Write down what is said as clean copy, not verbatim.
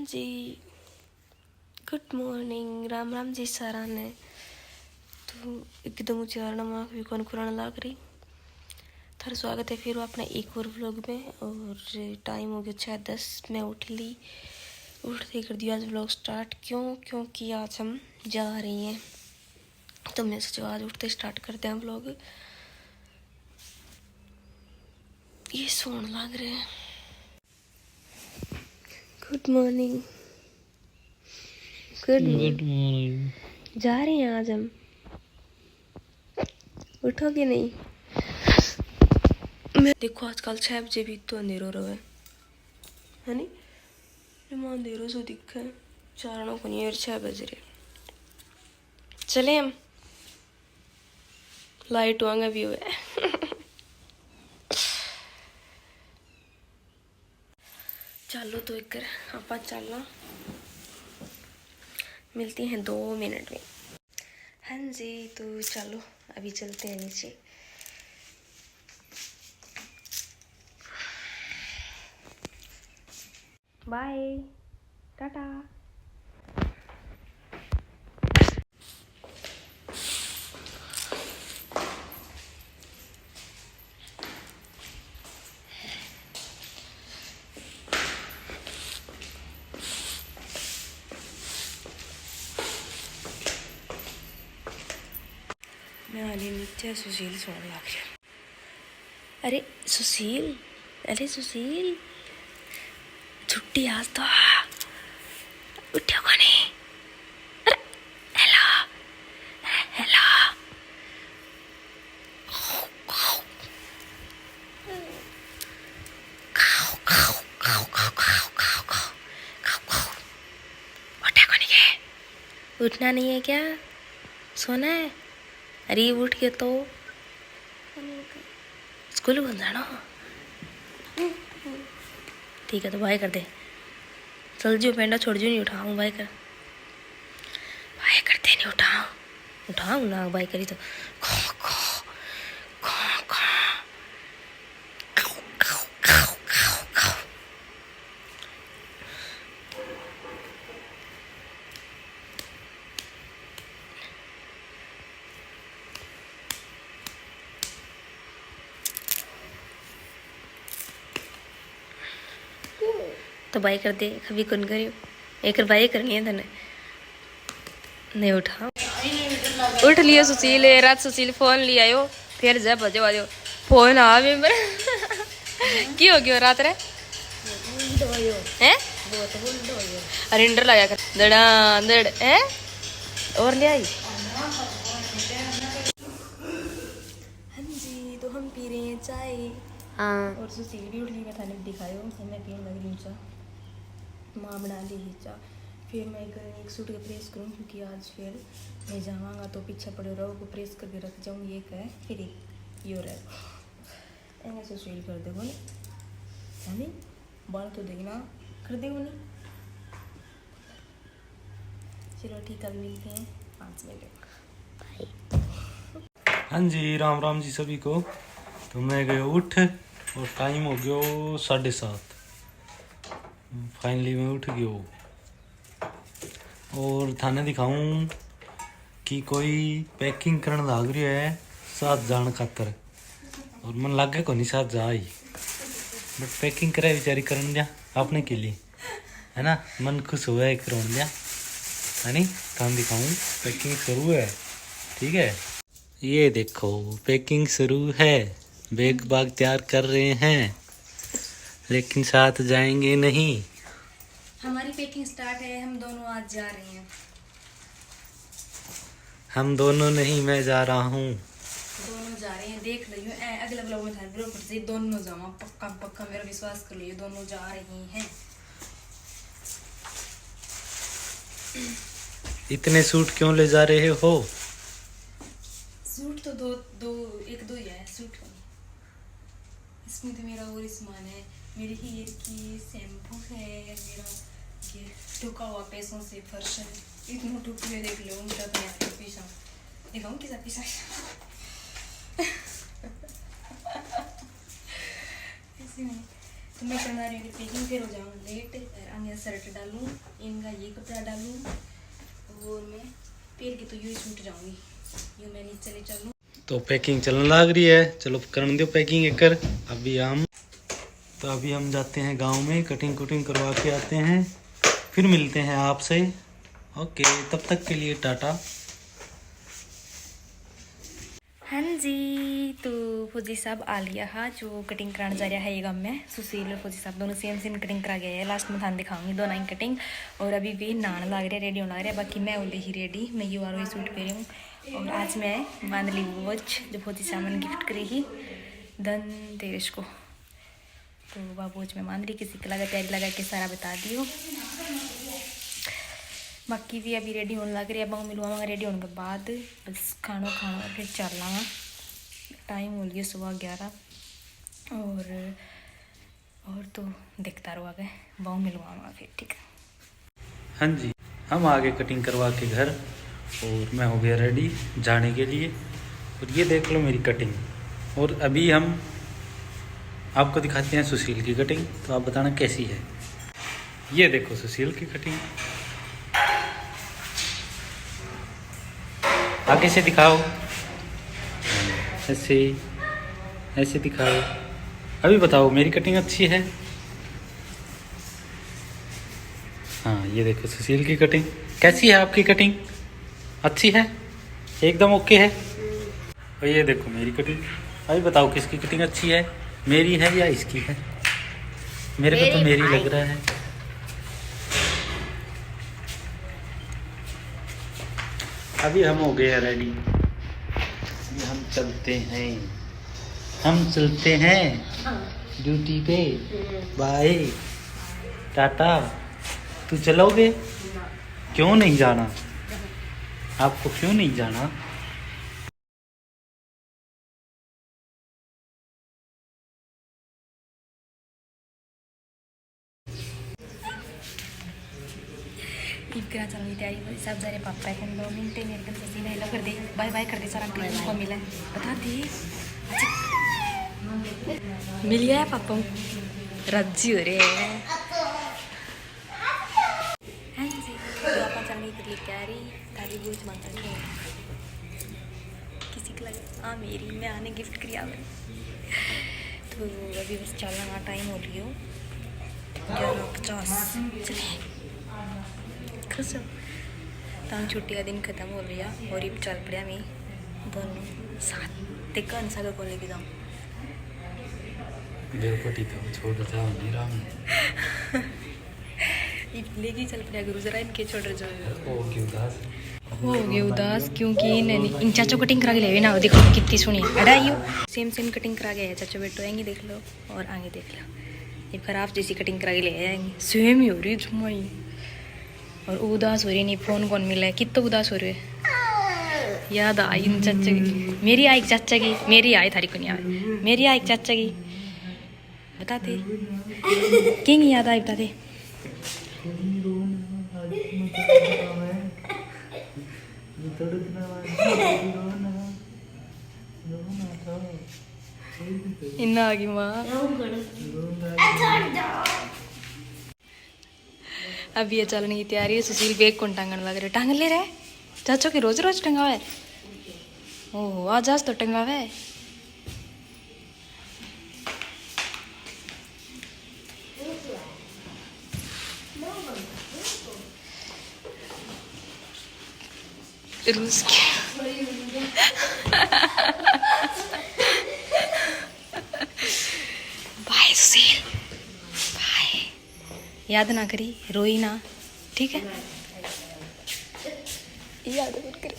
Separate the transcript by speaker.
Speaker 1: जी, good morning, Ram Ram ji सारा ने। तो एकदम उच्चारण माँ भी कौन खुराना लाग रही। थारा स्वागत है फिर अपने एक और व्लॉग में। और टाइम हो गया 6:10। मैं उठते कर दिया आज व्लॉग स्टार्ट। क्योंकि आज हम जा रही हैं, तो मैं सोचा आज उठते स्टार्ट करते हैं व्लॉग। ये सोने लग रहे हैं। Good morning. Good morning. जा रहे हैं आज हम। उठोगे नहीं? मैं देखो आजकल 6 बजे भी तो अंधेरो रहा है नी। मैं अंधेरो सो दिखा है, चारणों को नहीं 6 बज रहे। चले हम, लाइट होंगे भी हुए। चलो तो एक आप चलना, मिलते हैं 2 मिनट में। हाँ जी, तो चलो अभी चलते हैं नीचे। बाय, टाटा। मैं हाली नीचे सुशील सोने लग गया। अरे सुशील, छुट्टी आज तो उठो को नहीं। अरे हेलो उठो को नहीं है। उठना नहीं है क्या? सोना है? अरे उठ के तो स्कूल बन जाना। ठीक है तो बाय कर दे। चल जो पेंडा छोड़ जो, नहीं उठाऊँ। बाय करते नहीं, उठाऊँ ना। बाय करी तो बाय कर दे। कभी कौन करियो, एक बाय करनी है तने। नहीं उठा, उठ लियो सुशील। रात सुशील फोन लिया आयो, फिर जा बजे बाजो फोन आ मेंबर। की हो गयो रात रे हैं? अरे इंडर लगा कर दड़ा दड़ हैं और ले आई। हाँ जी, तो हम पी रहे हैं चाय। हाँ, और सुशील भी उठ ली। मैं थाने दिखायो, मैं पीने लग रही हूँ चाय। माँ बना ली है चाय। फिर मैं एक सूट का प्रेस करूँ, क्योंकि आज फिर मैं जाऊँगा तो पीछे पड़े रहो को प्रेस करके रख जाऊँगी। एक है फिर एक यो रहे ऐसे सुशील कर देगो नहीं है बाल तो देखना कर देगो नहीं। चलो ठीक है, मिलते हैं 5 मिनट।
Speaker 2: हाँ जी, राम राम जी सभी को। तो मैं गयो उठ और टाइम हो गयो 7:30। फाइनली मैं उठ गयो और थाने दिखाऊं कि कोई पैकिंग करने लाग रही है साथ जान खातर। और मन लागे को नहीं साथ जा ही, बट पैकिंग करे बेचारी करन दिया अपने के लिए, है ना। मन खुश हुआ है करन दिया, है नहीं। थाने दिखाऊं पैकिंग शुरू है, ठीक है। ये देखो पैकिंग शुरू है, बैग बाग तैयार कर रहे हैं, लेकिन साथ जाएंगे नहीं।
Speaker 1: हमारी पैकिंग स्टार्ट है, हम दोनों आज जा रहे हैं।
Speaker 2: हम दोनों नहीं, मैं जा रहा हूँ।
Speaker 1: दोनों जा रहे हैं, देख लियो अगले ब्लॉग में थाने ब्लॉग से दोनों जावा। पक्का मेरा विश्वास कर लियो, दोनों जा रही हैं।
Speaker 2: इतने सूट क्यों ले जा रहे हो?
Speaker 1: सूट तो एक दो ही है सूट। इसमें तो मेरा और सामान है, मेरे हेयर की शैम्पू है, मेरा ये टूका हुआ पैसों से फर्श है। इतना टूक में देख लो मेरा तो यहाँ पीछा दिखाऊँ किसा पीछा। ऐसे नहीं तो मैं करना रही हूँ पैकिंग, फिर हो जाऊँगा लेट। आगे शर्ट डालूँ, इनका ये कपड़ा डालूँ और मैं पैर की तो यूँ ही छूट जाऊँगी, यूँ मैं नीचे ले चलूँ।
Speaker 2: तो पैकिंग चलने लग रही है, चलो कर दो पैकिंग एक कर। अभी हम जाते हैं गांव में, कटिंग कुटिंग करवा के आते हैं, फिर मिलते हैं आपसे। ओके, तब तक के लिए टाटा।
Speaker 1: हाँ जी, तो फौजी साहब आ लिया है जो कटिंग कराने जा रहा है ये गाँव में। सुशील और फौजी साहब दोनों सेम सेम कटिंग करा गए हैं। लास्ट में थान दिखाऊंगी दोनों ही कटिंग। और अभी भी नहाने लग रहे, रेडी होने लग रहे हैं। बाकी मैं होली ही रेडी, मैं ये वाला सूट पहनी हूँ। और आज मैं बांध ली वॉच जो फौजी साहब ने गिफ्ट करी ही धनतेरस को। तो वह वॉच में बांध ली, किसी के लगा तैयारी लगा के सारा बता दियो। बाकी भी अभी रेडी होने लग रही है। अब मिलवाऊंगा रेडी होने के बाद, बस खाना फिर चल लाँगा। टाइम हो लिया सुबह 11। और तो देखता रहो आगे, बहु मिलवाऊंगा फिर, ठीक है।
Speaker 2: हाँ जी, हम आगे कटिंग करवा के घर, और मैं हो गया रेडी जाने के लिए। और ये देख लो मेरी कटिंग। और अभी हम आपको दिखाते हैं सुशील की कटिंग, तो आप बताना कैसी है। ये देखो सुशील की कटिंग, आगे से दिखाओ, ऐसे दिखाओ। अभी बताओ मेरी कटिंग अच्छी है? हाँ, ये देखो सुशील की कटिंग कैसी है। आपकी कटिंग अच्छी है, एकदम ओके है। और ये देखो मेरी कटिंग। अभी बताओ किसकी कटिंग अच्छी है, मेरी है या इसकी है? मेरे को तो मेरी लग रहा है। अभी हम हो गए रेडी, हम चलते हैं ड्यूटी पे। बाय टाटा। तू चलोगे? क्यों नहीं जाना? आपको क्यों नहीं जाना?
Speaker 1: इकरा चलने की तैयारी सब जा रहे। पापा है 2 मिनट मेरे कम से सीधा हेलो कर दे, बाय बाय कर दे, सारा क्लिप को मिला बता दे। अच्छा मिल गया पापा, राजी हो रहे हैं। हाँ जी, तो आप चलने के लिए तैयारी। तारी बोझ मांग रही है किसी को लगा हाँ मेरी, मैं आने गिफ्ट किया मैं। तो अभी बस चलना टाइम हो रही हो 11:50। चले खुश हो तंग, छुट्टी का दिन खत्म हो गया और अब चल पड़ा मैं दोनों साथ। देखा सागर को लेके जाऊँ,
Speaker 2: छोड़ जाओ नहीं राम।
Speaker 1: लेके चल पड़ा गुरु जरा इनके छोड़ जो
Speaker 2: हो
Speaker 1: गए उदास क्योंकि इन चाचो कटिंग करा के ले ना। देखो कितनी सुनी अड़ाइयो सेम कटिंग करा गया है। चाचो बेटो आएंगे देख लो, और आगे देख लो ये खराब जैसी कटिंग करा के ले आएंगे। सेम ही हो रही झुमाई, और उदास हो रही नहीं। फोन कौन मिला है, कितना उदास हो रहे। याद आई इन चाचा की, मेरी आई चाचा की, मेरी आई थारी को नहीं आई, मेरी आई चाचा की। बताते किंग याद आई, बताते इन्ना आ गई माँ। अभी ये चलने की तैयारी है। सुशील बैग कौन टांगने लग रहे, टांग ले रहे चाचो के रोज रोज टंगावे। ओह आज तो टंगावे। रूस बाय सुशील, बाय। याद ना करी, रोई ना, ठीक है? याद मत करे।